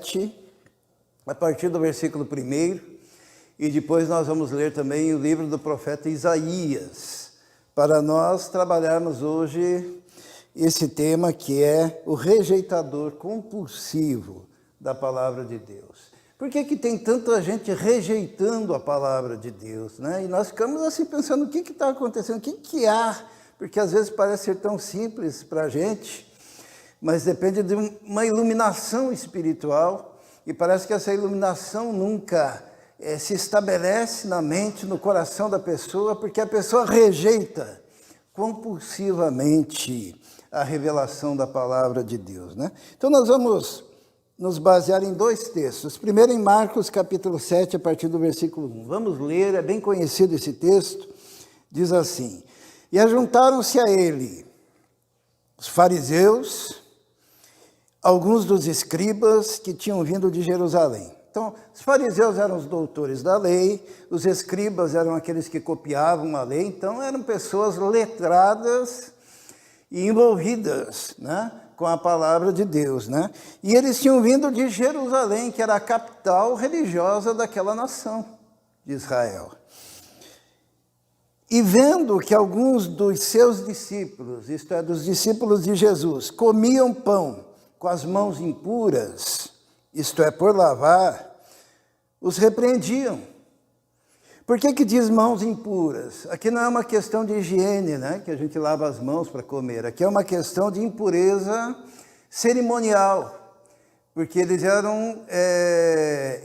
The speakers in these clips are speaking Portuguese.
7, a partir do versículo 1, e depois nós vamos ler também o livro do profeta Isaías, para nós trabalharmos hoje esse tema que é o rejeitador compulsivo da palavra de Deus. Por que que tem tanta gente rejeitando a palavra de Deus, né? E nós ficamos assim pensando, o que está acontecendo, o que há? Porque às vezes parece ser tão simples para a gente, mas depende de uma iluminação espiritual, e parece que essa iluminação nunca se estabelece na mente, no coração da pessoa, porque a pessoa rejeita compulsivamente a revelação da palavra de Deus, né? Então nós vamos nos basear em dois textos. Primeiro em Marcos capítulo 7, a partir do versículo 1. Vamos ler, é bem conhecido esse texto. Diz assim: E ajuntaram-se a ele os fariseus, alguns dos escribas que tinham vindo de Jerusalém. Então, os fariseus eram os doutores da lei, os escribas eram aqueles que copiavam a lei, então eram pessoas letradas e envolvidas, né, com a palavra de Deus, né? E eles tinham vindo de Jerusalém, que era a capital religiosa daquela nação de Israel. E vendo que alguns dos seus discípulos, isto é, dos discípulos de Jesus, comiam pão com as mãos impuras, isto é, por lavar, os repreendiam. Por que que diz mãos impuras? Aqui não é uma questão de higiene, né, que a gente lava as mãos para comer. Aqui é uma questão de impureza cerimonial, porque eles eram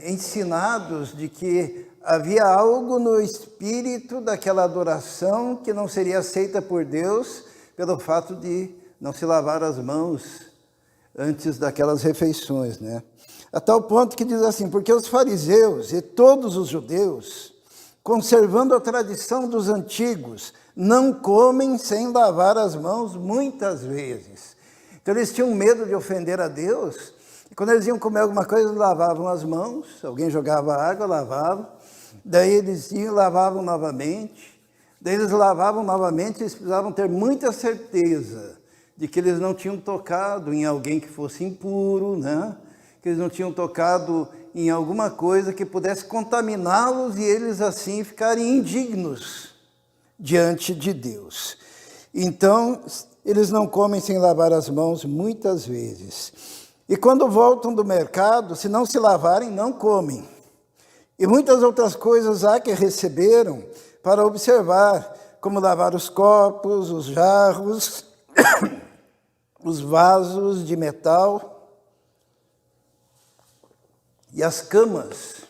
ensinados de que havia algo no espírito daquela adoração que não seria aceita por Deus pelo fato de não se lavar as mãos antes daquelas refeições, né? A tal ponto que diz assim: porque os fariseus e todos os judeus, conservando a tradição dos antigos, não comem sem lavar as mãos muitas vezes. Então eles tinham medo de ofender a Deus, e quando eles iam comer alguma coisa, eles lavavam as mãos, alguém jogava água, lavavam, daí eles iam, lavavam novamente, daí eles lavavam novamente, eles precisavam ter muita certeza de que eles não tinham tocado em alguém que fosse impuro, né? Que eles não tinham tocado em alguma coisa que pudesse contaminá-los e eles assim ficarem indignos diante de Deus. Então, eles não comem sem lavar as mãos muitas vezes. E quando voltam do mercado, se não se lavarem, não comem. E muitas outras coisas há que receberam para observar, como lavar os copos, os jarros, os vasos de metal e as camas.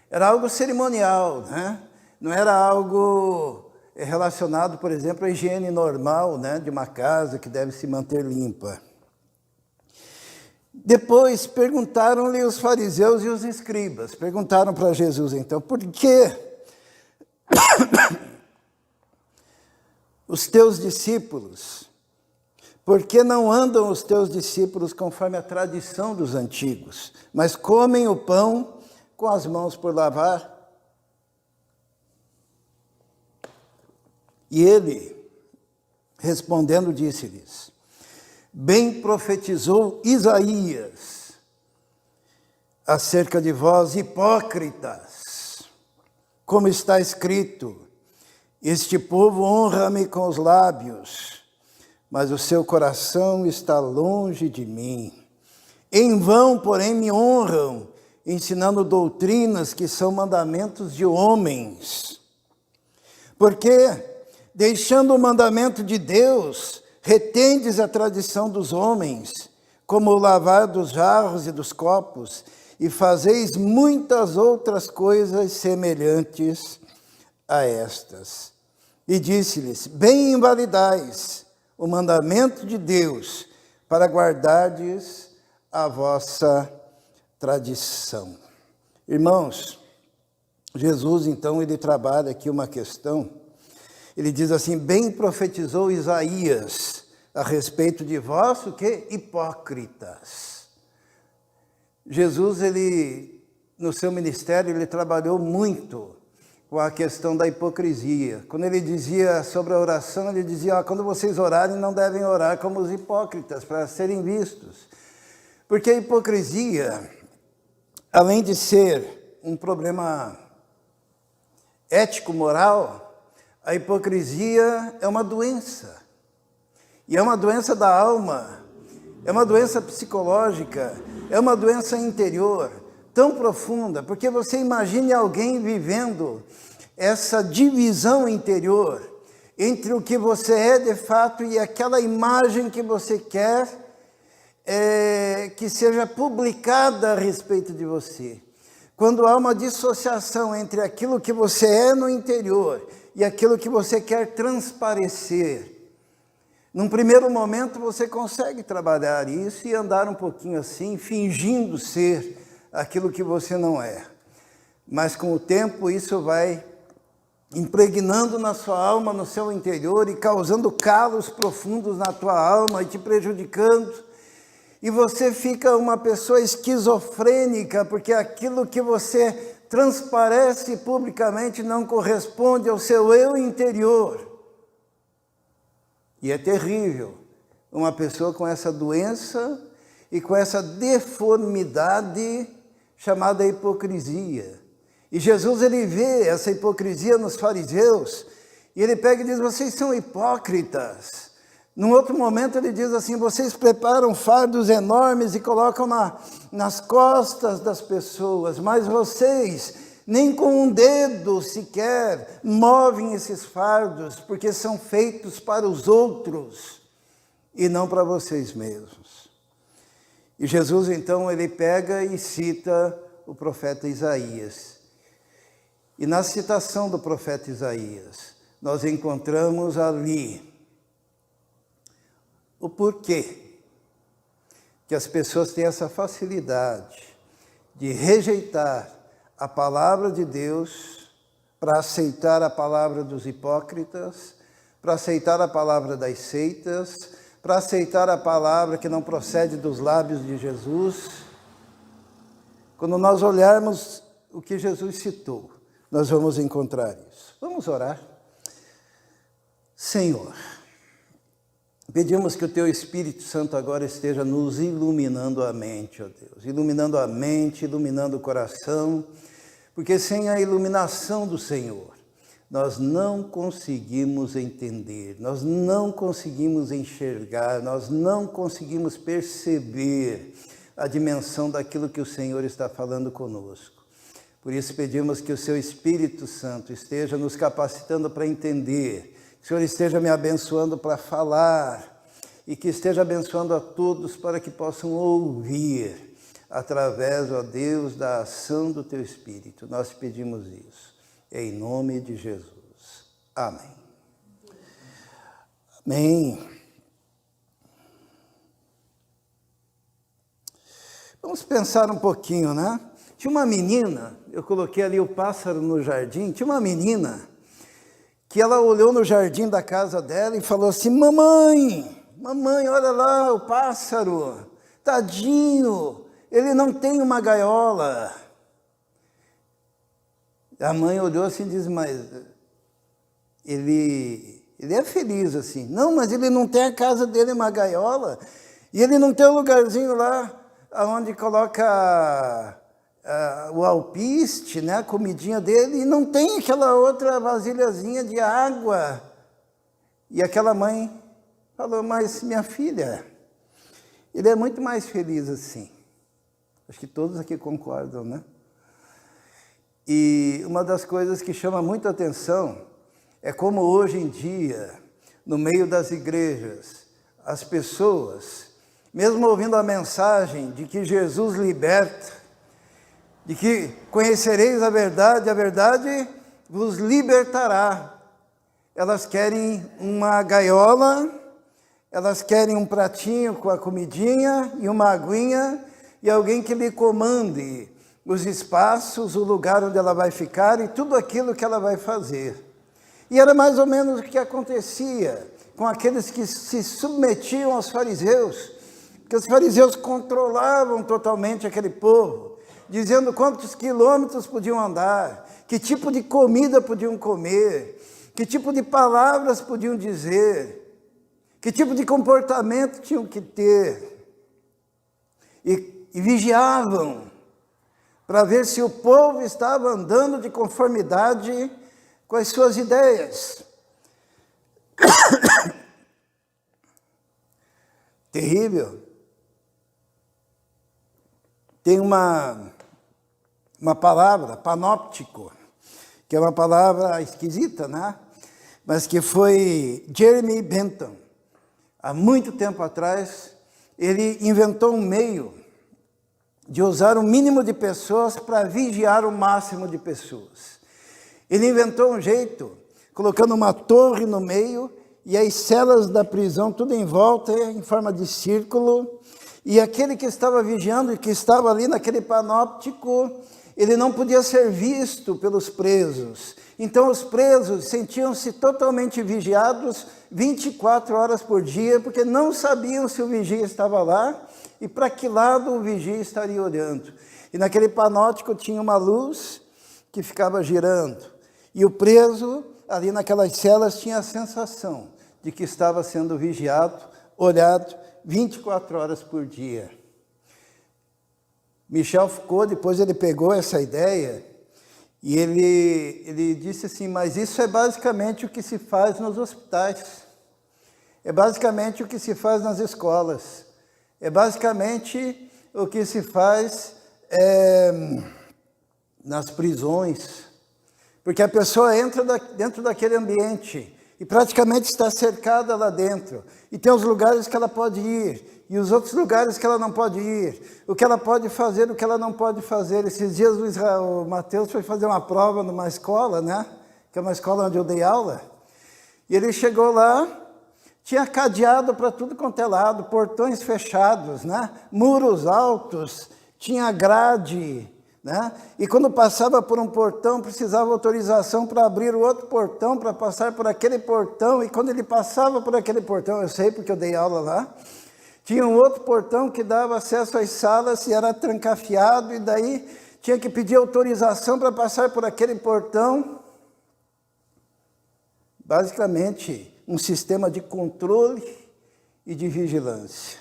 Era algo cerimonial, né? Não era algo relacionado, por exemplo, à higiene normal, né, de uma casa que deve se manter limpa. Depois perguntaram-lhe os fariseus e os escribas, perguntaram para Jesus então, por que os teus discípulos, por que não andam os teus discípulos conforme a tradição dos antigos, mas comem o pão com as mãos por lavar? E ele, respondendo, disse-lhes: bem profetizou Isaías acerca de vós, hipócritas, como está escrito: este povo honra-me com os lábios, mas o seu coração está longe de mim. Em vão, porém, me honram, ensinando doutrinas que são mandamentos de homens. Porque, deixando o mandamento de Deus, retendes a tradição dos homens, como o lavar dos jarros e dos copos, e fazeis muitas outras coisas semelhantes a estas. E disse-lhes: bem invalidais o mandamento de Deus, para guardardes a vossa tradição. Irmãos, Jesus, então, ele trabalha aqui uma questão. Ele diz assim: bem profetizou Isaías a respeito de vós, o quê? Hipócritas. Jesus, ele, no seu ministério, ele trabalhou muito com a questão da hipocrisia. Quando ele dizia sobre a oração, ele dizia: quando vocês orarem, não devem orar como os hipócritas, para serem vistos. Porque a hipocrisia, além de ser um problema ético-moral, a hipocrisia é uma doença. E é uma doença da alma, é uma doença psicológica, é uma doença interior, tão profunda, porque você imagine alguém vivendo essa divisão interior entre o que você é de fato e aquela imagem que você quer que seja publicada a respeito de você. Quando há uma dissociação entre aquilo que você é no interior e aquilo que você quer transparecer, num primeiro momento você consegue trabalhar isso e andar um pouquinho assim, fingindo ser aquilo que você não é. Mas com o tempo isso vai impregnando na sua alma, no seu interior e causando calos profundos na tua alma e te prejudicando. E você fica uma pessoa esquizofrênica, porque aquilo que você transparece publicamente não corresponde ao seu eu interior. E é terrível uma pessoa com essa doença e com essa deformidade chamada hipocrisia. E Jesus, ele vê essa hipocrisia nos fariseus e ele pega e diz, vocês são hipócritas. Num outro momento ele diz assim, vocês preparam fardos enormes e colocam nas costas das pessoas, mas vocês nem com um dedo sequer movem esses fardos, porque são feitos para os outros e não para vocês mesmos. E Jesus então ele pega e cita o profeta Isaías. E na citação do profeta Isaías, nós encontramos ali o porquê que as pessoas têm essa facilidade de rejeitar a palavra de Deus para aceitar a palavra dos hipócritas, para aceitar a palavra das seitas, para aceitar a palavra que não procede dos lábios de Jesus. Quando nós olharmos o que Jesus citou, nós vamos encontrar isso. Vamos orar. Senhor, pedimos que o Teu Espírito Santo agora esteja nos iluminando a mente, ó Deus. Iluminando a mente, iluminando o coração, porque sem a iluminação do Senhor, nós não conseguimos entender, nós não conseguimos enxergar, nós não conseguimos perceber a dimensão daquilo que o Senhor está falando conosco. Por isso pedimos que o Seu Espírito Santo esteja nos capacitando para entender, que o Senhor esteja me abençoando para falar e que esteja abençoando a todos para que possam ouvir através, ó Deus, da ação do Teu Espírito. Nós pedimos isso, em nome de Jesus. Amém. Amém. Vamos pensar um pouquinho, né? Tinha uma menina, eu coloquei ali o pássaro no jardim, tinha uma menina que ela olhou no jardim da casa dela e falou assim, mamãe, olha lá o pássaro, tadinho, ele não tem uma gaiola. A mãe olhou assim e disse, mas ele é feliz assim. Não, mas ele não tem a casa dele uma gaiola, e ele não tem um lugarzinho lá onde coloca o alpiste, né, a comidinha dele, e não tem aquela outra vasilhazinha de água. E aquela mãe falou, mas minha filha, ele é muito mais feliz assim. Acho que todos aqui concordam, né? E uma das coisas que chama muita atenção é como hoje em dia, no meio das igrejas, as pessoas, mesmo ouvindo a mensagem de que Jesus liberta, de que conhecereis a verdade vos libertará. Elas querem uma gaiola, elas querem um pratinho com a comidinha e uma aguinha e alguém que lhe comande os espaços, o lugar onde ela vai ficar e tudo aquilo que ela vai fazer. E era mais ou menos o que acontecia com aqueles que se submetiam aos fariseus, porque os fariseus controlavam totalmente aquele povo, dizendo quantos quilômetros podiam andar, que tipo de comida podiam comer, que tipo de palavras podiam dizer, que tipo de comportamento tinham que ter. e vigiavam para ver se o povo estava andando de conformidade com as suas ideias. Terrível. Tem uma palavra, panóptico, que é uma palavra esquisita, né? Mas que foi Jeremy Bentham. Há muito tempo atrás, ele inventou um meio de usar o mínimo de pessoas para vigiar o máximo de pessoas. Ele inventou um jeito, colocando uma torre no meio e as celas da prisão tudo em volta, em forma de círculo, e aquele que estava vigiando e que estava ali naquele panóptico, ele não podia ser visto pelos presos. Então os presos sentiam-se totalmente vigiados 24 horas por dia, porque não sabiam se o vigia estava lá e para que lado o vigia estaria olhando. E naquele panóptico tinha uma luz que ficava girando. E o preso, ali naquelas celas, tinha a sensação de que estava sendo vigiado, olhado 24 horas por dia. Michel Foucault, depois ele pegou essa ideia e ele disse assim, mas isso é basicamente o que se faz nos hospitais, é basicamente o que se faz nas escolas, é basicamente o que se faz nas prisões, porque a pessoa entra dentro daquele ambiente e praticamente está cercada lá dentro, e tem os lugares que ela pode ir, e os outros lugares que ela não pode ir, o que ela pode fazer, o que ela não pode fazer. Esses dias o Mateus foi fazer uma prova numa escola, né? Que é uma escola onde eu dei aula, e ele chegou lá, tinha cadeado para tudo quanto é lado, portões fechados, né? Muros altos, tinha grade, né? E quando passava por um portão, precisava autorização para abrir o outro portão, para passar por aquele portão, e quando ele passava por aquele portão, eu sei porque eu dei aula lá, tinha um outro portão que dava acesso às salas e era trancafiado, e daí tinha que pedir autorização para passar por aquele portão. Basicamente, um sistema de controle e de vigilância.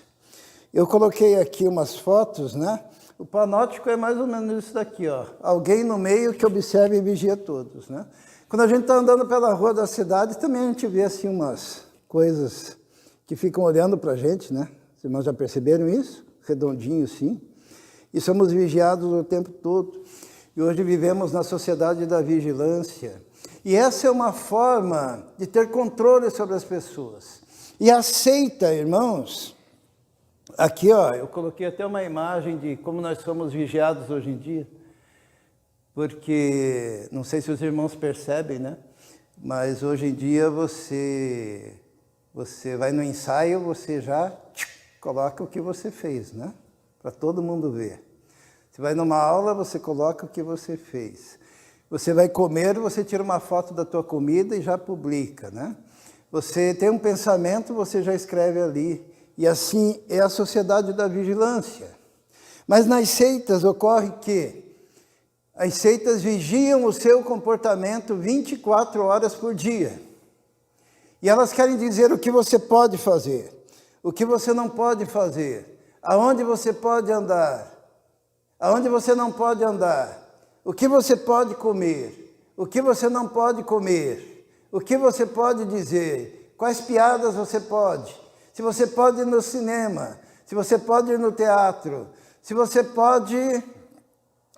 Eu coloquei aqui umas fotos, né? O panóptico é mais ou menos isso daqui, ó. Alguém no meio que observa e vigia todos, né? Quando a gente está andando pela rua da cidade, também a gente vê assim umas coisas que ficam olhando para a gente, né? Os irmãos já perceberam isso? Redondinho, sim. E somos vigiados o tempo todo. E hoje vivemos na sociedade da vigilância. E essa é uma forma de ter controle sobre as pessoas. E a seita, irmãos, aqui, ó, eu coloquei até uma imagem de como nós somos vigiados hoje em dia, porque, não sei se os irmãos percebem, né? Mas hoje em dia você vai no ensaio, você já coloca o que você fez, né? Para todo mundo ver. Você vai numa aula, você coloca o que você fez. Você vai comer, você tira uma foto da tua comida e já publica, né? Você tem um pensamento, você já escreve ali. E assim é a sociedade da vigilância. Mas nas seitas ocorre que as seitas vigiam o seu comportamento 24 horas por dia. E elas querem dizer o que você pode fazer, o que você não pode fazer, aonde você pode andar, aonde você não pode andar, o que você pode comer, o que você não pode comer, o que você pode dizer, quais piadas você pode, se você pode ir no cinema, se você pode ir no teatro, se você pode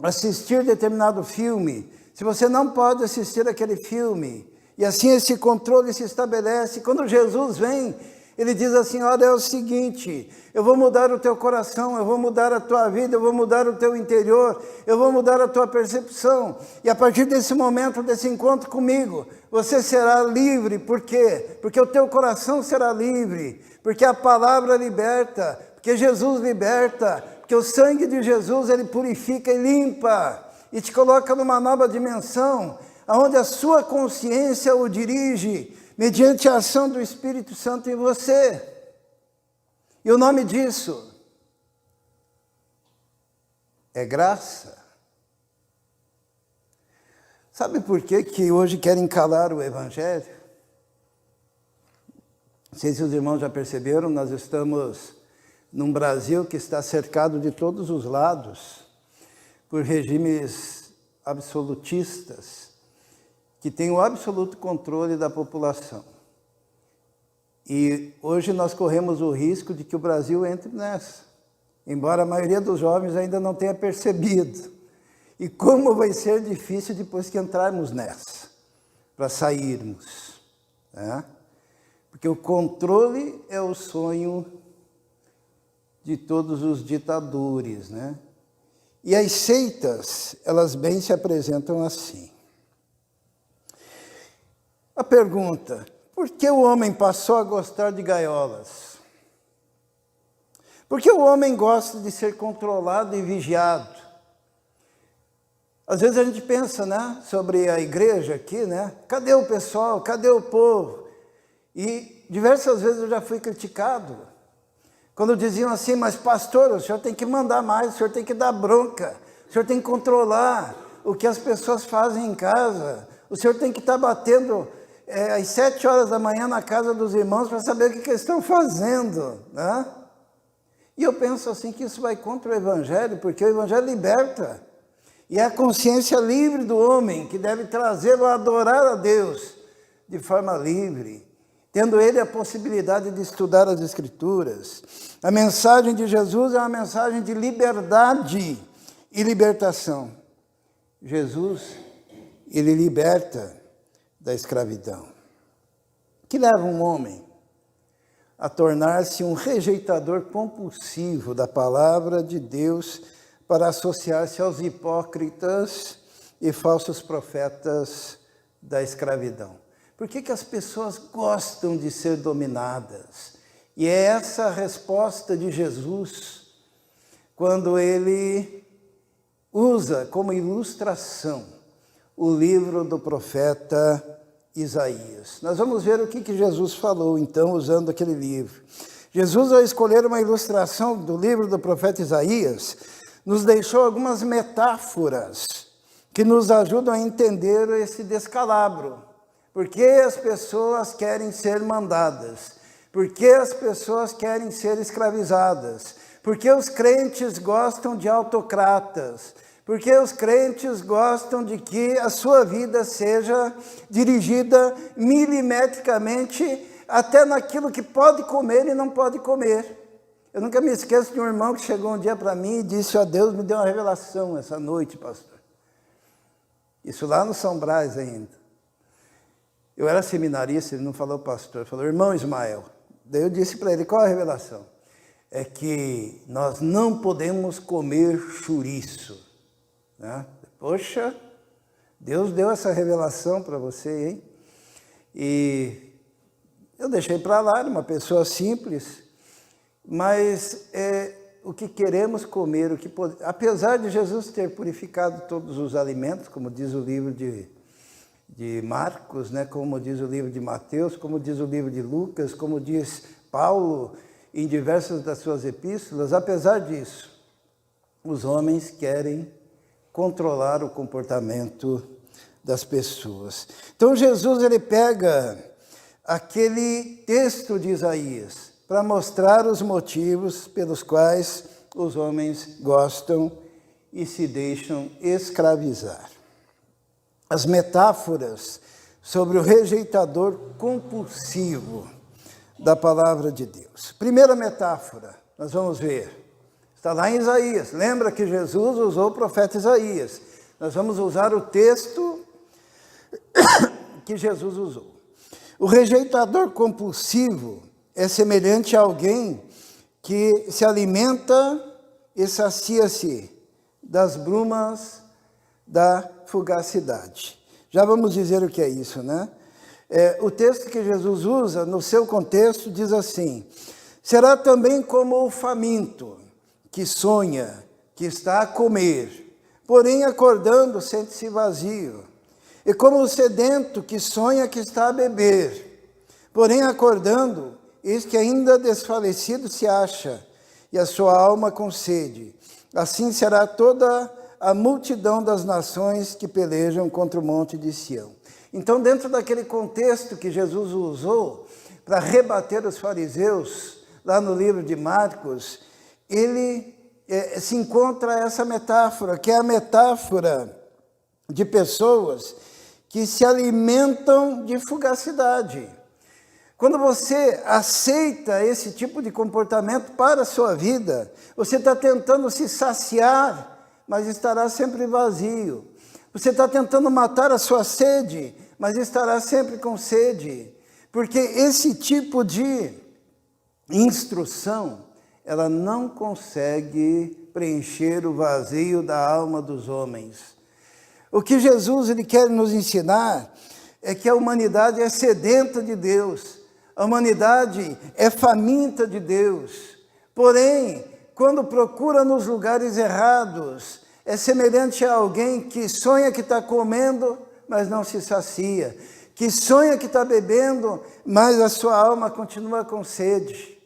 assistir determinado filme, se você não pode assistir aquele filme. E assim esse controle se estabelece. Quando Jesus vem, ele diz assim, olha, é o seguinte, eu vou mudar o teu coração, eu vou mudar a tua vida, eu vou mudar o teu interior, eu vou mudar a tua percepção. E a partir desse momento, desse encontro comigo, você será livre. Por quê? Porque o teu coração será livre, porque a palavra liberta, porque Jesus liberta, porque o sangue de Jesus, ele purifica e limpa, e te coloca numa nova dimensão, onde a sua consciência o dirige, mediante a ação do Espírito Santo em você. E o nome disso é graça. Sabe por que hoje querem calar o Evangelho? Não sei se os irmãos já perceberam, nós estamos num Brasil que está cercado de todos os lados por regimes absolutistas, que têm o absoluto controle da população. E hoje nós corremos o risco de que o Brasil entre nessa, embora a maioria dos jovens ainda não tenha percebido. E como vai ser difícil depois que entrarmos nessa, para sairmos, né? Porque o controle é o sonho de todos os ditadores, né? E as seitas, elas bem se apresentam assim. A pergunta: por que o homem passou a gostar de gaiolas? Por que o homem gosta de ser controlado e vigiado? Às vezes a gente pensa, né, sobre a igreja aqui, né? Cadê o pessoal? Cadê o povo? E diversas vezes eu já fui criticado. Quando diziam assim: mas pastor, o senhor tem que mandar mais, o senhor tem que dar bronca, o senhor tem que controlar o que as pessoas fazem em casa, o senhor tem que estar batendo às 7 horas da manhã na casa dos irmãos para saber o que eles estão fazendo, né? E eu penso assim que isso vai contra o Evangelho, porque o Evangelho liberta. E é a consciência livre do homem que deve trazê-lo a adorar a Deus de forma livre, tendo ele a possibilidade de estudar as Escrituras. A mensagem de Jesus é uma mensagem de liberdade e libertação. Jesus, ele liberta da escravidão, que leva um homem a tornar-se um rejeitador compulsivo da palavra de Deus para associar-se aos hipócritas e falsos profetas da escravidão. Por que as pessoas gostam de ser dominadas? E é essa a resposta de Jesus, quando ele usa como ilustração o livro do profeta Isaías. Nós vamos ver o que Jesus falou, então, usando aquele livro. Jesus, ao escolher uma ilustração do livro do profeta Isaías, nos deixou algumas metáforas que nos ajudam a entender esse descalabro. Por que as pessoas querem ser mandadas? Por que as pessoas querem ser escravizadas? Por que os crentes gostam de autocratas? Por que os crentes gostam de que a sua vida seja dirigida milimetricamente até naquilo que pode comer e não pode comer? Eu nunca me esqueço de um irmão que chegou um dia para mim e disse: ó, Deus me deu uma revelação essa noite, pastor. Isso lá no São Brás ainda. Eu era seminarista, ele não falou pastor, ele falou: irmão Ismael. Daí eu disse para ele: qual a revelação? É que nós não podemos comer chouriço, né? Poxa, Deus deu essa revelação para você, hein? E eu deixei para lá, era uma pessoa simples, mas o que queremos comer, apesar de Jesus ter purificado todos os alimentos, como diz o livro de Marcos, né? Como diz o livro de Mateus, como diz o livro de Lucas, como diz Paulo em diversas das suas epístolas, apesar disso, os homens querem controlar o comportamento das pessoas. Então Jesus, ele pega aquele texto de Isaías para mostrar os motivos pelos quais os homens gostam e se deixam escravizar. As metáforas sobre o rejeitador compulsivo da palavra de Deus. Primeira metáfora, nós vamos ver, está lá em Isaías. Lembra que Jesus usou o profeta Isaías. Nós vamos usar o texto que Jesus usou. O rejeitador compulsivo é semelhante a alguém que se alimenta e sacia-se das brumas da fugacidade. Já vamos dizer o que é isso, né? O texto que Jesus usa, no seu contexto, diz assim: será também como o faminto, que sonha, que está a comer, porém acordando sente-se vazio. E como o sedento, que sonha que está a beber, porém acordando, eis que ainda desfalecido se acha, e a sua alma com sede. Assim será toda a multidão das nações que pelejam contra o monte de Sião. Então, dentro daquele contexto que Jesus usou para rebater os fariseus, lá no livro de Marcos, ele se encontra essa metáfora, que é a metáfora de pessoas que se alimentam de fugacidade. Quando você aceita esse tipo de comportamento para a sua vida, você está tentando se saciar, mas estará sempre vazio. Você está tentando matar a sua sede, mas estará sempre com sede. Porque esse tipo de instrução, ela não consegue preencher o vazio da alma dos homens. O que Jesus ele quer nos ensinar é que a humanidade é sedenta de Deus, a humanidade é faminta de Deus, porém, quando procura nos lugares errados, é semelhante a alguém que sonha que está comendo, mas não se sacia, que sonha que está bebendo, mas a sua alma continua com sede.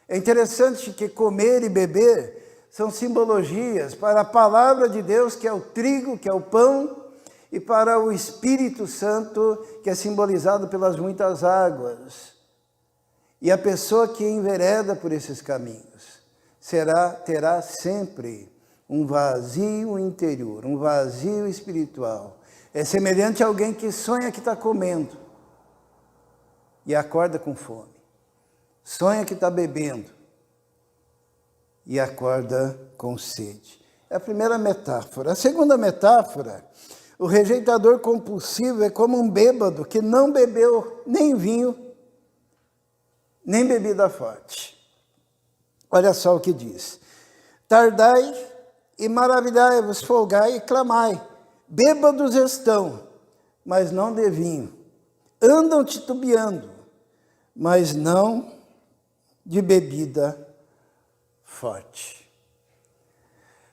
É interessante que comer e beber são simbologias para a palavra de Deus, que é o trigo, que é o pão, e para o Espírito Santo, que é simbolizado pelas muitas águas. E a pessoa que envereda por esses caminhos terá sempre um vazio interior, um vazio espiritual. É semelhante a alguém que sonha que está comendo e acorda com fome. Sonha que está bebendo e acorda com sede. É a primeira metáfora. A segunda metáfora, o rejeitador compulsivo é como um bêbado que não bebeu nem vinho, nem bebida forte. Olha só o que diz. Tardai e maravilhai-vos, folgai e clamai. Bêbados estão, mas não de vinho. Andam titubeando, mas não de bebida forte.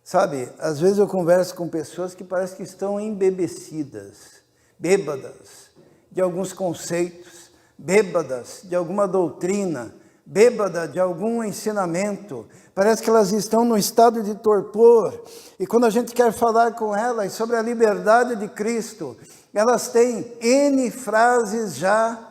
Sabe, às vezes eu converso com pessoas que parecem que estão embebecidas, bêbadas de alguns conceitos, bêbadas de alguma doutrina, bêbada de algum ensinamento. Parece que elas estão num estado de torpor. E quando a gente quer falar com elas sobre a liberdade de Cristo, elas têm N frases já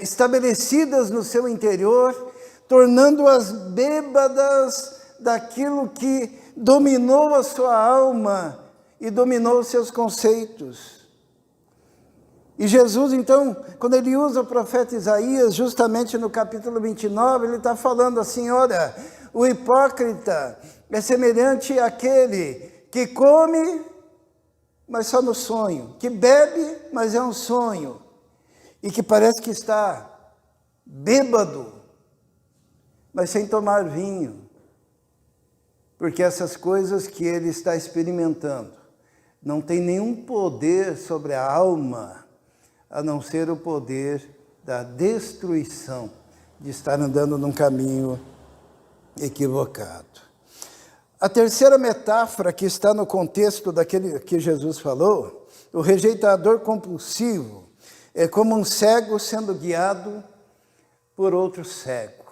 estabelecidas no seu interior, tornando-as bêbadas daquilo que dominou a sua alma e dominou os seus conceitos. E Jesus, então, quando ele usa o profeta Isaías, justamente no capítulo 29, ele está falando assim, olha, o hipócrita é semelhante àquele que come, mas só no sonho, que bebe, mas é um sonho, e que parece que está bêbado, mas sem tomar vinho, porque essas coisas que ele está experimentando não tem nenhum poder sobre a alma, a não ser o poder da destruição, de estar andando num caminho equivocado. A terceira metáfora que está no contexto daquele que Jesus falou, o rejeitador compulsivo, é como um cego sendo guiado por outro cego.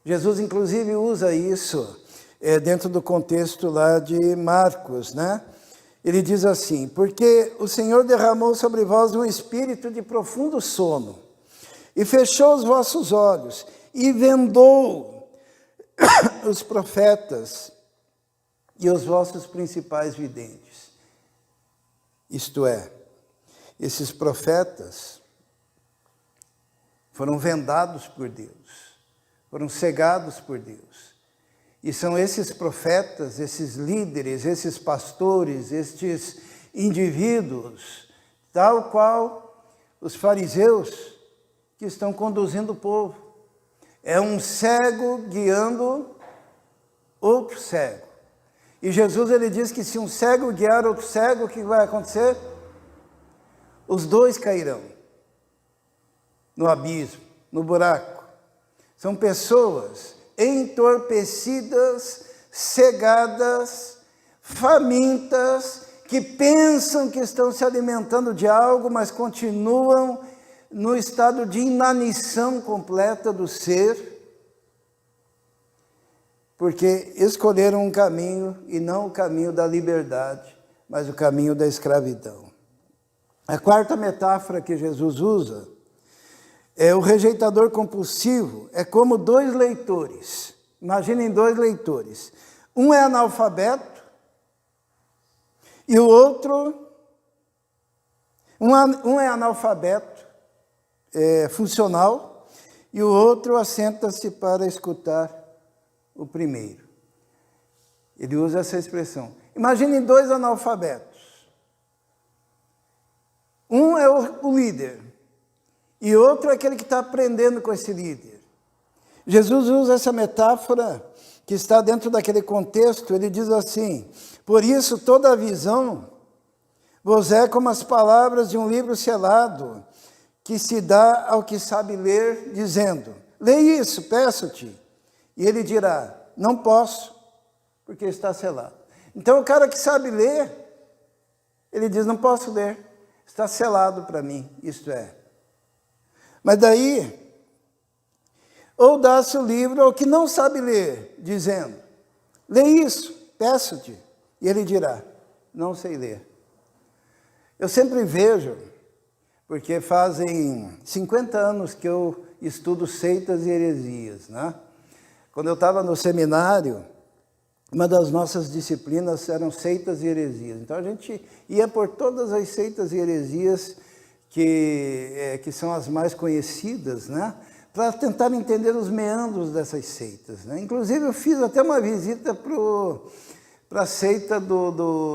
Jesus, inclusive, usa isso dentro do contexto lá de Marcos, né? Ele diz assim, porque o Senhor derramou sobre vós um espírito de profundo sono, e fechou os vossos olhos, e vendou os profetas e os vossos principais videntes. Isto é, esses profetas foram vendados por Deus, foram cegados por Deus. E são esses profetas, esses líderes, esses pastores, estes indivíduos, tal qual os fariseus que estão conduzindo o povo. É um cego guiando outro cego. E Jesus ele diz que se um cego guiar outro cego, o que vai acontecer? Os dois cairão no abismo, no buraco. São pessoas entorpecidas, cegadas, famintas, que pensam que estão se alimentando de algo, mas continuam no estado de inanição completa do ser, porque escolheram um caminho e não o caminho da liberdade, mas o caminho da escravidão. A quarta metáfora que Jesus usa é o rejeitador compulsivo, é como dois leitores Imaginem dois leitores. Um é analfabeto e o outro... Um é analfabeto, funcional, e o outro assenta-se para escutar o primeiro. Ele usa essa expressão. Imaginem dois analfabetos. Um é o líder e outro é aquele que está aprendendo com esse líder. Jesus usa essa metáfora que está dentro daquele contexto. Ele diz assim: por isso toda a visão vos é como as palavras de um livro selado, que se dá ao que sabe ler, dizendo: lê isso, peço-te. E ele dirá: não posso, porque está selado. Então o cara que sabe ler, ele diz: não posso ler, está selado para mim, isto é. Mas daí, ou dá-se o livro ao que não sabe ler, dizendo: lê isso, peço-te. E ele dirá: não sei ler. Eu sempre vejo, porque fazem 50 anos que eu estudo seitas e heresias, né? Quando eu estava no seminário, uma das nossas disciplinas eram seitas e heresias. Então a gente ia por todas as seitas e heresias que são as mais conhecidas, né? Para tentar entender os meandros dessas seitas, né? Inclusive eu fiz até uma visita para a seita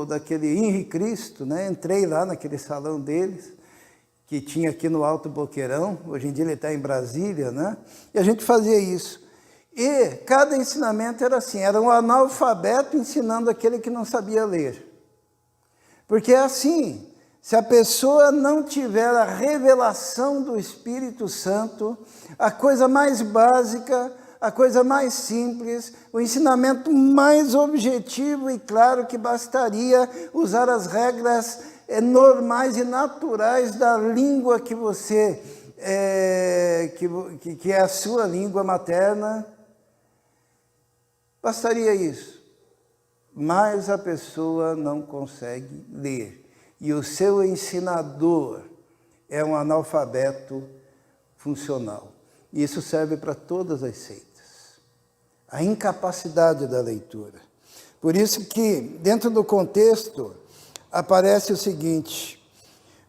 daquele Henri Cristo, né? Entrei lá naquele salão deles, que tinha aqui no Alto Boqueirão. Hoje em dia ele está em Brasília, né? E a gente fazia isso. E cada ensinamento era assim, era um analfabeto ensinando aquele que não sabia ler. Porque é assim, se a pessoa não tiver a revelação do Espírito Santo, a coisa mais básica, a coisa mais simples, o ensinamento mais objetivo e claro, que bastaria usar as regras normais e naturais da língua que você, que é a sua língua materna, bastaria isso. Mas a pessoa não consegue ler. E o seu ensinador é um analfabeto funcional. E isso serve para todas as seitas. A incapacidade da leitura. Por isso que, dentro do contexto, aparece o seguinte: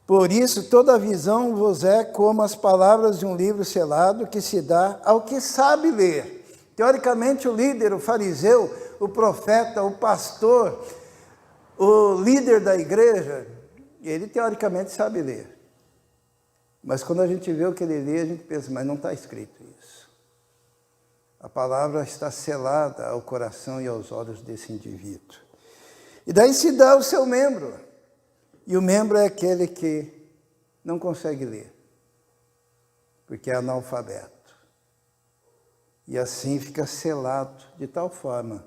por isso toda visão vos é como as palavras de um livro selado, que se dá ao que sabe ler. Teoricamente, o líder, o fariseu, o profeta, o pastor, o líder da igreja, ele teoricamente sabe ler. Mas quando a gente vê o que ele lê, a gente pensa: mas não está escrito isso. A palavra está selada ao coração e aos olhos desse indivíduo. E daí se dá o seu membro. E o membro é aquele que não consegue ler, porque é analfabeto. E assim fica selado de tal forma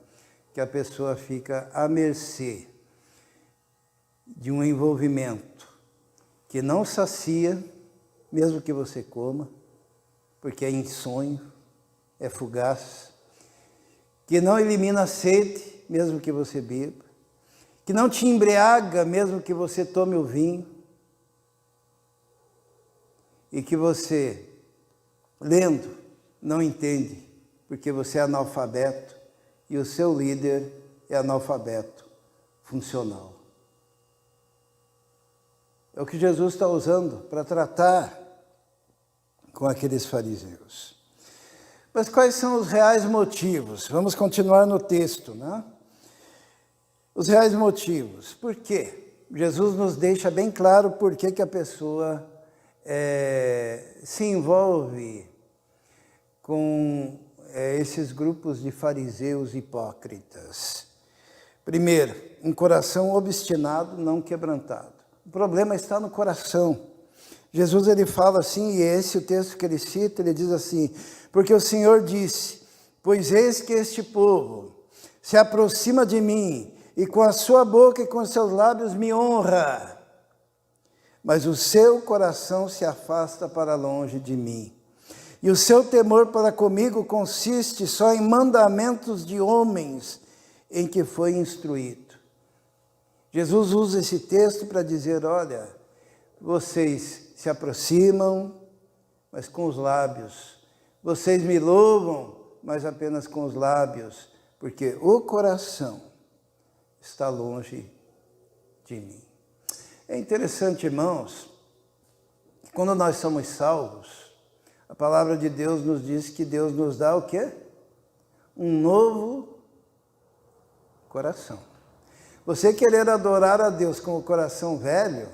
que a pessoa fica à mercê de um envolvimento que não sacia, mesmo que você coma, porque é insonho, é fugaz, que não elimina a sede, mesmo que você beba, que não te embriaga, mesmo que você tome o vinho, e que você, lendo, não entende, porque você é analfabeto, e o seu líder é analfabeto funcional. É o que Jesus está usando para tratar com aqueles fariseus. Mas quais são os reais motivos? Vamos continuar no texto, né? Os reais motivos. Por quê? Jesus nos deixa bem claro por que a pessoa se envolve com esses grupos de fariseus hipócritas. Primeiro, um coração obstinado, não quebrantado. O problema está no coração. Jesus ele fala assim, e esse é o texto que ele cita, ele diz assim: porque o Senhor disse: pois eis que este povo se aproxima de mim, e com a sua boca e com os seus lábios me honra, mas o seu coração se afasta para longe de mim. E o seu temor para comigo consiste só em mandamentos de homens em que foi instruído. Jesus usa esse texto para dizer: olha, vocês se aproximam, mas com os lábios. Vocês me louvam, mas apenas com os lábios, porque o coração está longe de mim. É interessante, irmãos, que quando nós somos salvos, a palavra de Deus nos diz que Deus nos dá o quê? Um novo coração. Você querer adorar a Deus com o coração velho,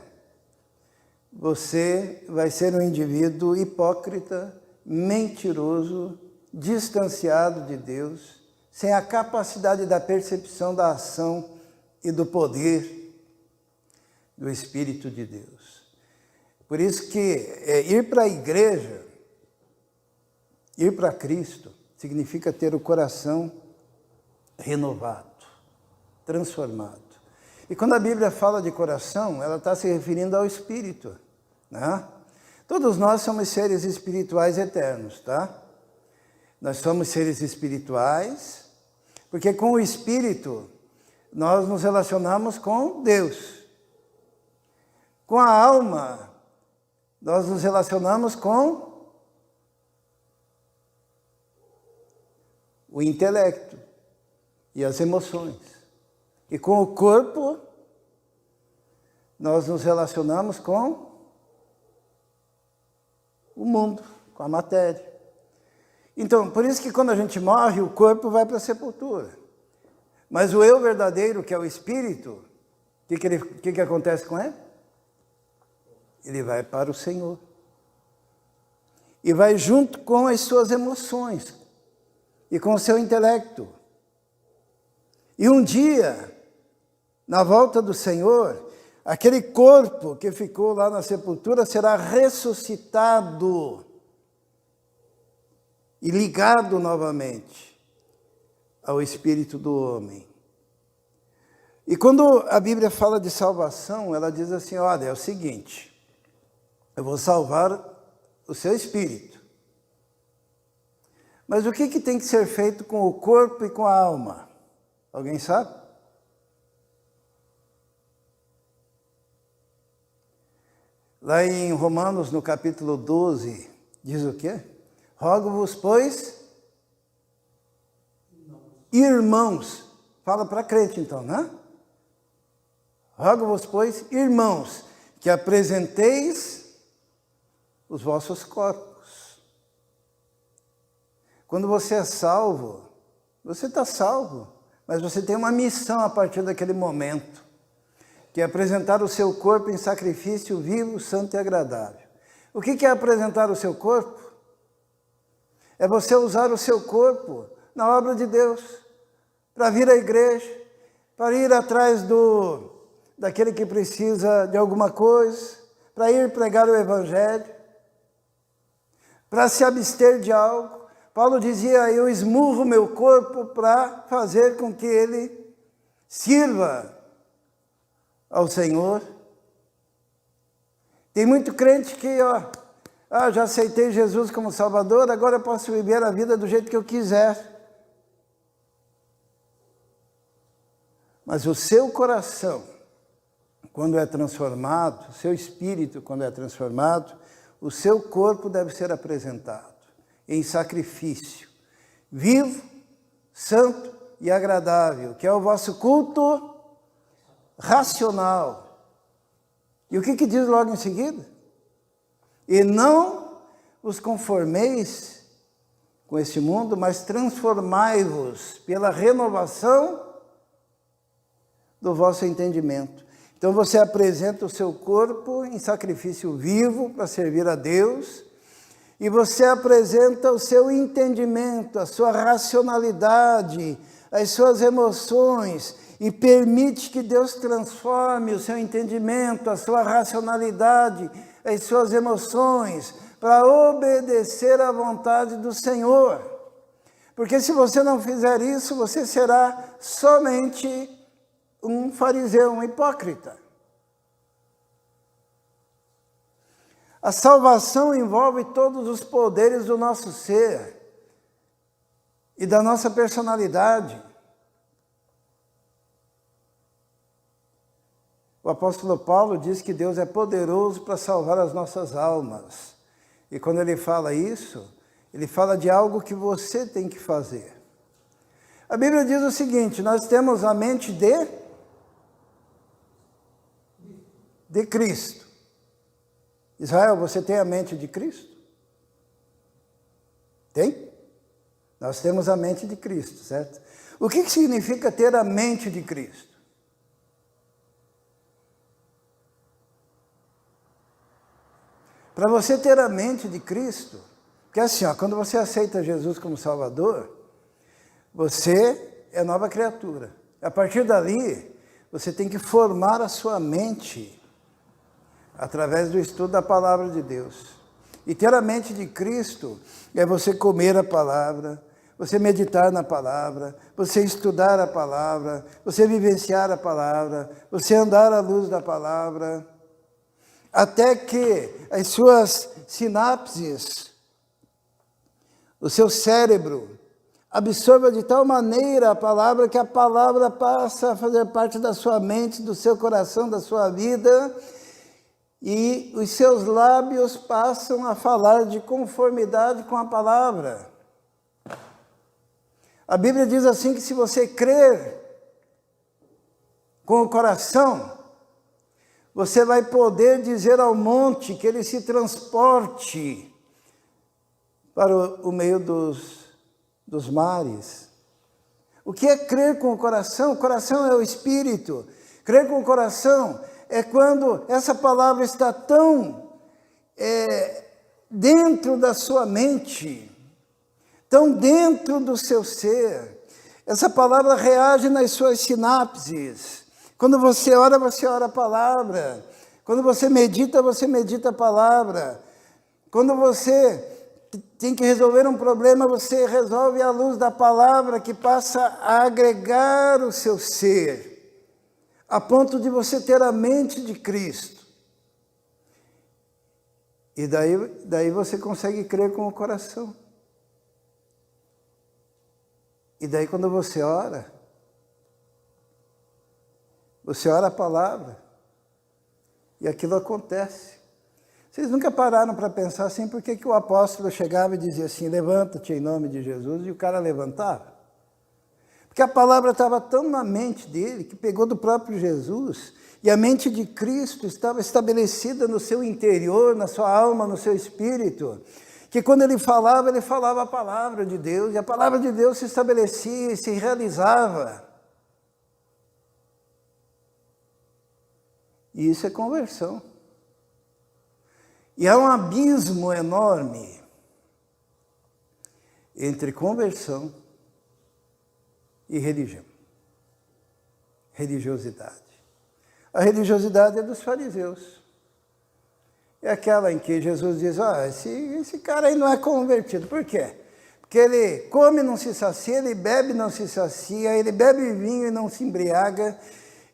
você vai ser um indivíduo hipócrita, mentiroso, distanciado de Deus, sem a capacidade da percepção da ação e do poder do Espírito de Deus. Por isso que ir para a igreja, ir para Cristo, significa ter o coração renovado, transformado. E quando a Bíblia fala de coração, ela está se referindo ao Espírito, né? Todos nós somos seres espirituais eternos, tá? Nós somos seres espirituais, porque com o Espírito nós nos relacionamos com Deus. Com a alma, nós nos relacionamos com o intelecto e as emoções. E com o corpo, nós nos relacionamos com o mundo, com a matéria. Então, por isso que quando a gente morre, o corpo vai para a sepultura. Mas o eu verdadeiro, que é o Espírito, o que acontece com ele? Ele vai para o Senhor. E vai junto com as suas emoções e com o seu intelecto. E um dia, na volta do Senhor, aquele corpo que ficou lá na sepultura será ressuscitado e ligado novamente ao Espírito do homem. E quando a Bíblia fala de salvação, ela diz assim, olha, é o seguinte, eu vou salvar o seu espírito. Mas o que tem que ser feito com o corpo e com a alma? Alguém sabe? Lá em Romanos, no capítulo 12, diz o quê? Rogo-vos, pois, irmãos. Fala para crente então, né? Rogo-vos, pois, irmãos, que apresenteis os vossos corpos. Quando você é salvo, você está salvo, mas você tem uma missão a partir daquele momento, que é apresentar o seu corpo em sacrifício vivo, santo e agradável. O que é apresentar o seu corpo? É você usar o seu corpo na obra de Deus, para vir à igreja, para ir atrás daquele que precisa de alguma coisa, para ir pregar o Evangelho, para se abster de algo. Paulo dizia, eu esmurro meu corpo para fazer com que ele sirva ao Senhor. Tem muito crente que, já aceitei Jesus como Salvador, agora eu posso viver a vida do jeito que eu quiser. Mas o seu coração, quando é transformado, o seu espírito, quando é transformado, o seu corpo deve ser apresentado em sacrifício, vivo, santo e agradável, que é o vosso culto racional. E o que diz logo em seguida? E não vos conformeis com este mundo, mas transformai-vos pela renovação do vosso entendimento. Então você apresenta o seu corpo em sacrifício vivo para servir a Deus, e você apresenta o seu entendimento, a sua racionalidade, as suas emoções, e permite que Deus transforme o seu entendimento, a sua racionalidade, as suas emoções, para obedecer à vontade do Senhor. Porque se você não fizer isso, você será somente um fariseu, um hipócrita. A salvação envolve todos os poderes do nosso ser e da nossa personalidade. O apóstolo Paulo diz que Deus é poderoso para salvar as nossas almas. E quando ele fala isso, Ele fala de algo que você tem que fazer. A Bíblia diz o seguinte: nós temos a mente de Cristo. Israel, você tem a mente de Cristo? Tem? Nós temos a mente de Cristo, certo? O que significa ter a mente de Cristo? Para você ter a mente de Cristo, porque assim, quando você aceita Jesus como Salvador, você é nova criatura. A partir dali, você tem que formar a sua mente através do estudo da palavra de Deus. E ter a mente de Cristo é você comer a palavra, você meditar na palavra, você estudar a palavra, você vivenciar a palavra, você andar à luz da palavra, até que as suas sinapses, o seu cérebro, absorva de tal maneira a palavra que a palavra passa a fazer parte da sua mente, do seu coração, da sua vida, e os seus lábios passam a falar de conformidade com a palavra. A Bíblia diz assim que se você crer com o coração, você vai poder dizer ao monte que ele se transporte para o meio dos mares. O que é crer com o coração? O coração é o espírito. Crer com o coração é quando essa palavra está tão dentro da sua mente, tão dentro do seu ser. Essa palavra reage nas suas sinapses. Quando você ora a palavra. Quando você medita a palavra. Quando você tem que resolver um problema, você resolve à luz da palavra, que passa a agregar o seu ser, a ponto de você ter a mente de Cristo. E daí você consegue crer com o coração. E daí quando você ora a palavra, e aquilo acontece. Vocês nunca pararam para pensar assim, por que o apóstolo chegava e dizia assim, levanta-te em nome de Jesus, e o cara levantava? Porque a palavra estava tão na mente dele, que pegou do próprio Jesus, e a mente de Cristo estava estabelecida no seu interior, na sua alma, no seu espírito, que quando ele falava a palavra de Deus, e a palavra de Deus se estabelecia e se realizava. E isso é conversão. E há um abismo enorme entre conversão e religião. Religiosidade. A religiosidade é dos fariseus. É aquela em que Jesus diz, esse cara aí não é convertido. Por quê? Porque ele come e não se sacia, ele bebe e não se sacia, ele bebe vinho e não se embriaga,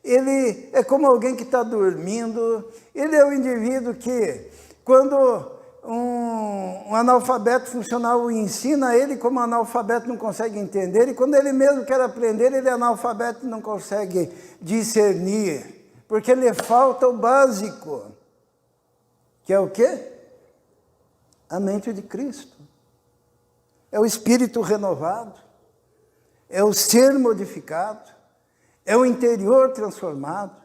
ele é como alguém que está dormindo, ele é um indivíduo que, quando um analfabeto funcional o ensina, ele como analfabeto não consegue entender, e quando ele mesmo quer aprender, ele é analfabeto e não consegue discernir, porque lhe falta o básico, que é o quê? A mente de Cristo. É o espírito renovado, é o ser modificado, é o interior transformado.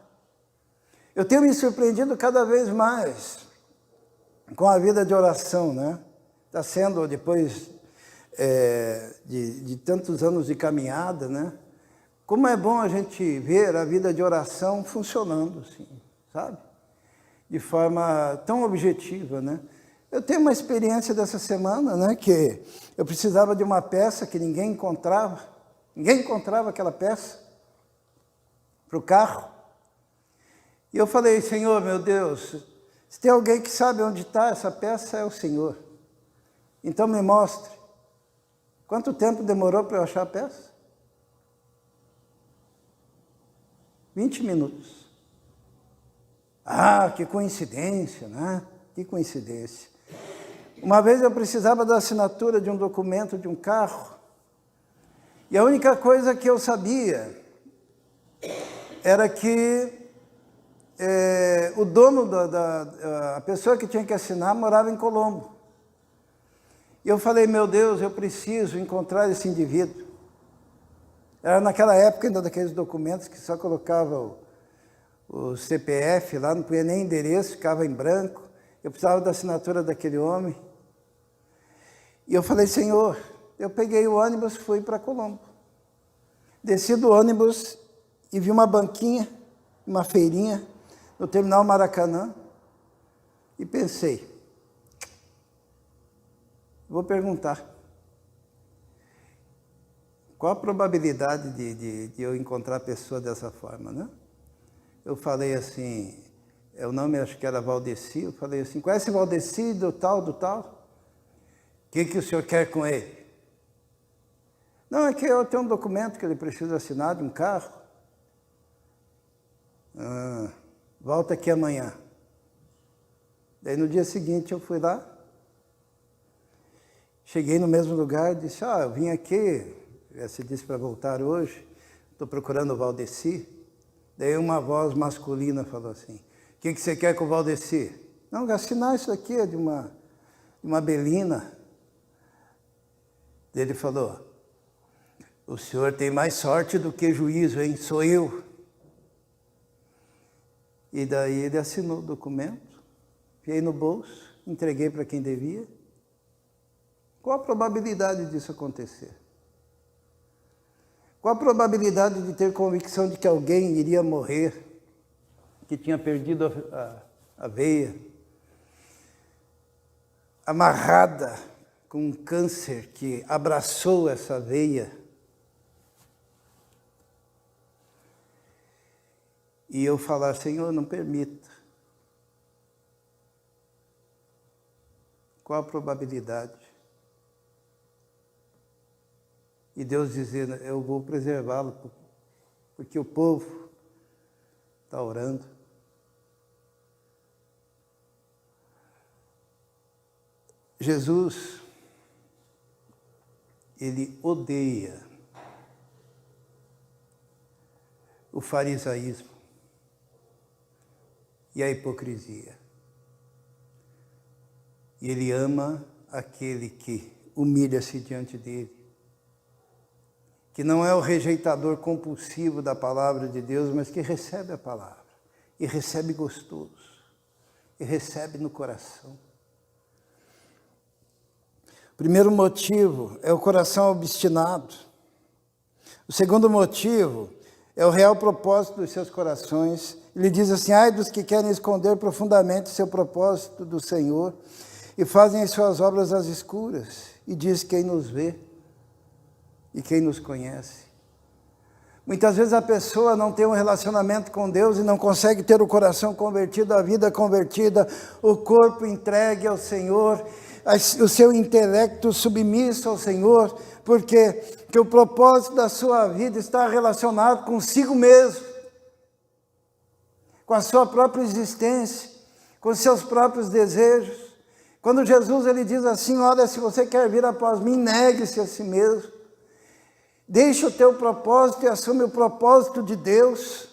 Eu tenho me surpreendido cada vez mais com a vida de oração, né? Está sendo, depois de tantos anos de caminhada, né? Como é bom a gente ver a vida de oração funcionando, assim, sabe? De forma tão objetiva, né? Eu tenho uma experiência dessa semana, né? Que eu precisava de uma peça que ninguém encontrava aquela peça para o carro. E eu falei, Senhor, meu Deus, se tem alguém que sabe onde está essa peça, é o Senhor. Então me mostre. Quanto tempo demorou para eu achar a peça? 20 minutos. Ah, que coincidência, né? Que coincidência. Uma vez eu precisava da assinatura de um documento de um carro, e a única coisa que eu sabia era que o dono, a pessoa que tinha que assinar, morava em Colombo. E eu falei, meu Deus, eu preciso encontrar esse indivíduo. Era naquela época ainda daqueles documentos que só colocava o CPF lá, não punha nem endereço, ficava em branco. Eu precisava da assinatura daquele homem. E eu falei, Senhor, eu peguei o ônibus e fui para Colombo. Desci do ônibus e vi uma banquinha, uma feirinha, no terminal Maracanã, e pensei, vou perguntar, qual a probabilidade de eu encontrar a pessoa dessa forma, né? Eu falei assim, o nome acho que era Valdeci, eu falei assim, conhece Valdeci do tal, do tal? O que o senhor quer com ele? Não, é que eu tenho um documento que ele precisa assinar de um carro. Volta aqui amanhã. Daí no dia seguinte eu fui lá, cheguei no mesmo lugar, disse, eu vim aqui, você disse para voltar hoje, estou procurando o Valdeci. Daí uma voz masculina falou assim, o que você quer com o Valdeci? Não, assinar isso aqui é de uma Belina. Daí ele falou, o senhor tem mais sorte do que juízo, hein? Sou eu. E daí ele assinou o documento, enfiei no bolso, entreguei para quem devia. Qual a probabilidade disso acontecer? Qual a probabilidade de ter convicção de que alguém iria morrer, que tinha perdido a veia, amarrada com um câncer que abraçou essa veia? E eu falar, Senhor, não permita. Qual a probabilidade? E Deus dizendo, eu vou preservá-lo, porque o povo está orando. Jesus, ele odeia o farisaísmo e a hipocrisia. E ele ama aquele que humilha-se diante dele, que não é o rejeitador compulsivo da palavra de Deus, mas que recebe a palavra, e recebe gostoso, e recebe no coração. O primeiro motivo é o coração obstinado. O segundo motivo é o real propósito dos seus corações. Ele diz assim, ai dos que querem esconder profundamente seu propósito do Senhor e fazem as suas obras às escuras. E diz quem nos vê e quem nos conhece. Muitas vezes a pessoa não tem um relacionamento com Deus e não consegue ter o coração convertido, a vida convertida, o corpo entregue ao Senhor, o seu intelecto submisso ao Senhor, porque o propósito da sua vida está relacionado consigo mesmo, com a sua própria existência, com os seus próprios desejos. Quando Jesus ele diz assim, olha, se você quer vir após mim, negue-se a si mesmo. Deixa o teu propósito e assume o propósito de Deus.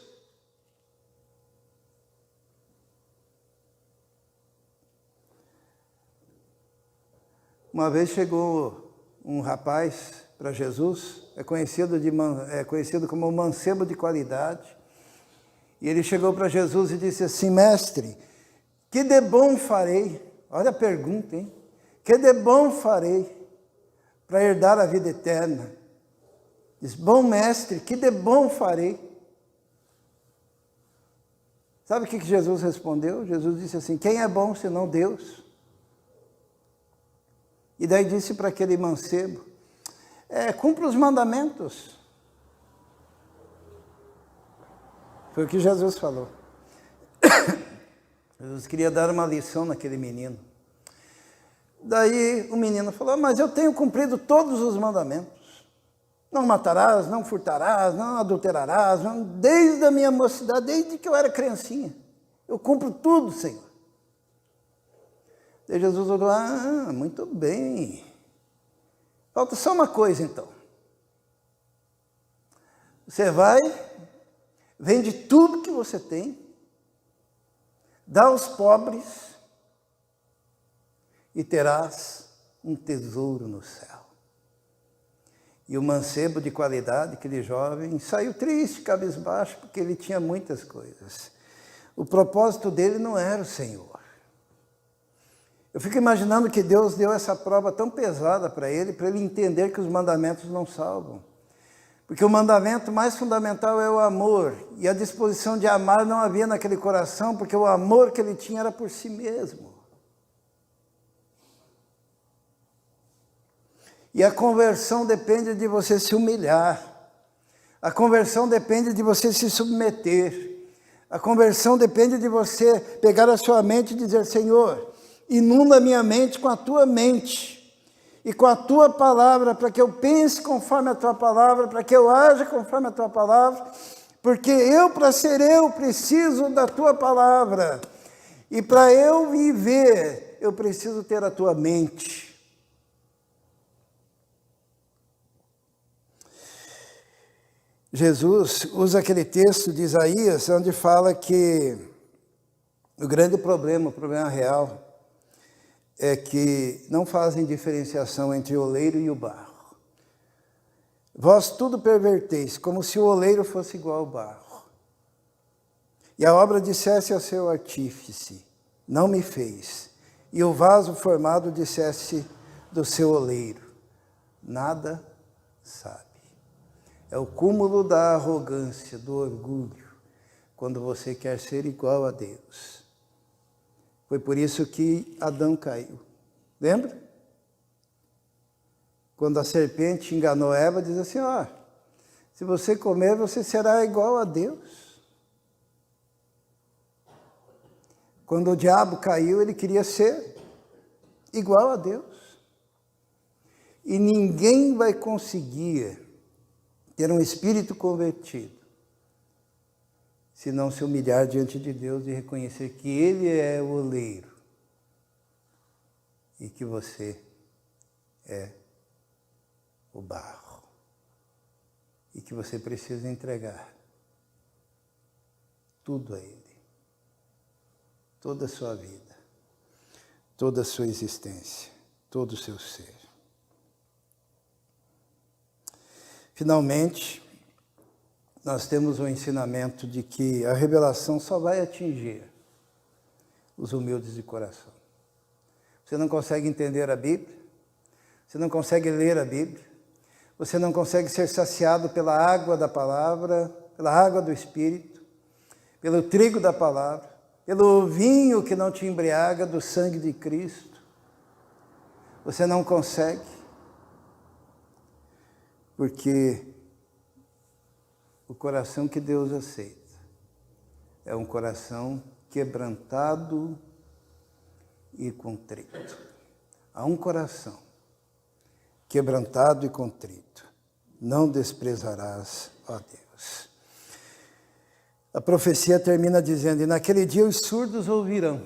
Uma vez chegou um rapaz para Jesus, é conhecido como o mancebo de qualidade, e ele chegou para Jesus e disse assim, mestre, que de bom farei? Olha a pergunta, hein? Que de bom farei para herdar a vida eterna? Diz, bom mestre, que de bom farei? Sabe o que Jesus respondeu? Jesus disse assim, quem é bom senão Deus? E daí disse para aquele mancebo, cumpra os mandamentos. Foi o que Jesus falou. Jesus queria dar uma lição naquele menino. Daí o menino falou, mas eu tenho cumprido todos os mandamentos. Não matarás, não furtarás, não adulterarás, desde a minha mocidade, desde que eu era criancinha. Eu cumpro tudo, Senhor. Daí Jesus falou, muito bem. Falta só uma coisa, então. Você vai, vende tudo que você tem, dá aos pobres e terás um tesouro no céu. E o mancebo de qualidade, aquele jovem, saiu triste, cabisbaixo, porque ele tinha muitas coisas. O propósito dele não era o Senhor. Eu fico imaginando que Deus deu essa prova tão pesada para ele entender que os mandamentos não salvam. Porque o mandamento mais fundamental é o amor. E a disposição de amar não havia naquele coração, porque o amor que ele tinha era por si mesmo. E a conversão depende de você se humilhar. A conversão depende de você se submeter. A conversão depende de você pegar a sua mente e dizer: Senhor, inunda minha mente com a tua mente e com a tua palavra, para que eu pense conforme a tua palavra, para que eu haja conforme a tua palavra, porque para ser eu, preciso da tua palavra. E para eu viver, eu preciso ter a tua mente. Jesus usa aquele texto de Isaías, onde fala que o grande problema, o problema real, é que não fazem diferenciação entre o oleiro e o barro. Vós tudo perverteis, como se o oleiro fosse igual ao barro. E a obra dissesse ao seu artífice: não me fez. E o vaso formado dissesse do seu oleiro: nada sabe. É o cúmulo da arrogância, do orgulho, quando você quer ser igual a Deus. Foi por isso que Adão caiu. Lembra? Quando a serpente enganou Eva, diz assim: se você comer, você será igual a Deus. Quando o diabo caiu, ele queria ser igual a Deus. E ninguém vai conseguir ter um espírito convertido se não se humilhar diante de Deus e reconhecer que Ele é o oleiro e que você é o barro e que você precisa entregar tudo a Ele, toda a sua vida, toda a sua existência, todo o seu ser. Finalmente, nós temos o ensinamento de que a revelação só vai atingir os humildes de coração. Você não consegue entender a Bíblia, você não consegue ler a Bíblia, você não consegue ser saciado pela água da palavra, pela água do Espírito, pelo trigo da palavra, pelo vinho que não te embriaga do sangue de Cristo. Você não consegue, porque o coração que Deus aceita é um coração quebrantado e contrito. Há um coração quebrantado e contrito, não desprezarás, ó Deus. A profecia termina dizendo: e naquele dia os surdos ouvirão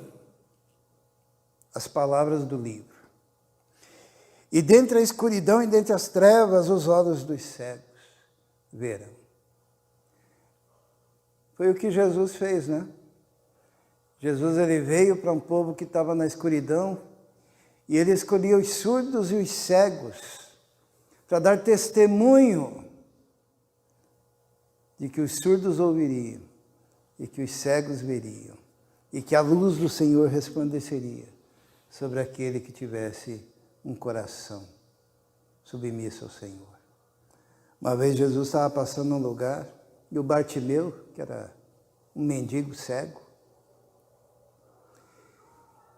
as palavras do livro. E dentre a escuridão e dentre as trevas, os olhos dos cegos verão. Foi o que Jesus fez, né? Jesus, ele veio para um povo que estava na escuridão e ele escolhia os surdos e os cegos para dar testemunho de que os surdos ouviriam e que os cegos veriam e que a luz do Senhor resplandeceria sobre aquele que tivesse um coração submisso ao Senhor. Uma vez Jesus estava passando num lugar e o Bartimeu, que era um mendigo cego,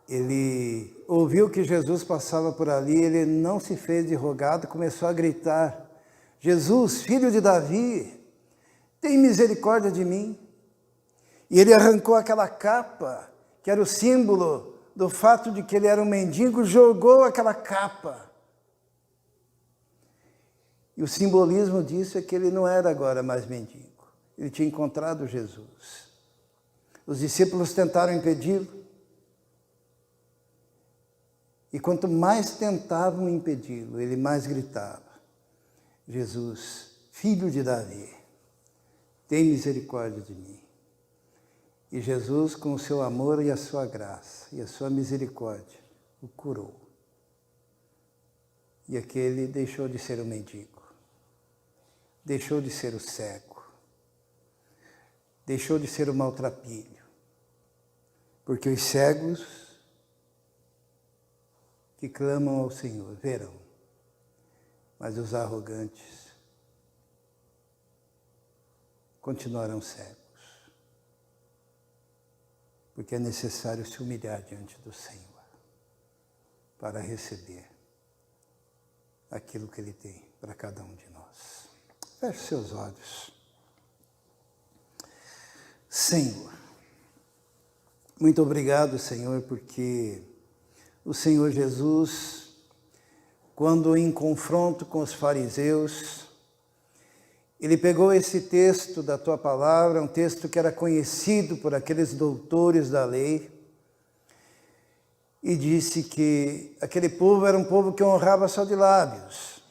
ele ouviu que Jesus passava por ali, ele não se fez de rogado, começou a gritar: Jesus, filho de Davi, tem misericórdia de mim. E ele arrancou aquela capa, que era o símbolo do fato de que ele era um mendigo, jogou aquela capa. E o simbolismo disso é que ele não era agora mais mendigo. Ele tinha encontrado Jesus. Os discípulos tentaram impedi-lo. E quanto mais tentavam impedi-lo, ele mais gritava: Jesus, filho de Davi, tem misericórdia de mim. E Jesus, com o seu amor e a sua graça e a sua misericórdia, o curou. E aquele deixou de ser o mendigo, deixou de ser o cego, deixou de ser o maltrapilho, porque os cegos que clamam ao Senhor verão, mas os arrogantes continuarão cegos, porque é necessário se humilhar diante do Senhor para receber aquilo que Ele tem para cada um de nós. Feche seus olhos. Senhor, muito obrigado, Senhor, porque o Senhor Jesus, quando em confronto com os fariseus, Ele pegou esse texto da Tua Palavra, um texto que era conhecido por aqueles doutores da lei, e disse que aquele povo era um povo que honrava só de lábios,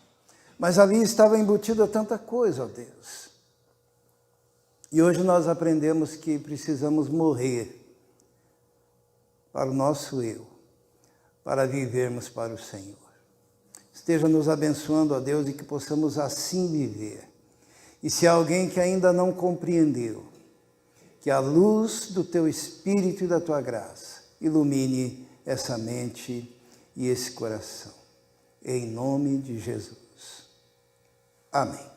mas ali estava embutida tanta coisa, ó Deus. E hoje nós aprendemos que precisamos morrer para o nosso eu, para vivermos para o Senhor. Esteja nos abençoando, ó Deus, e que possamos assim viver. E se há alguém que ainda não compreendeu, que a luz do Teu Espírito e da Tua graça ilumine essa mente e esse coração. Em nome de Jesus. Amém.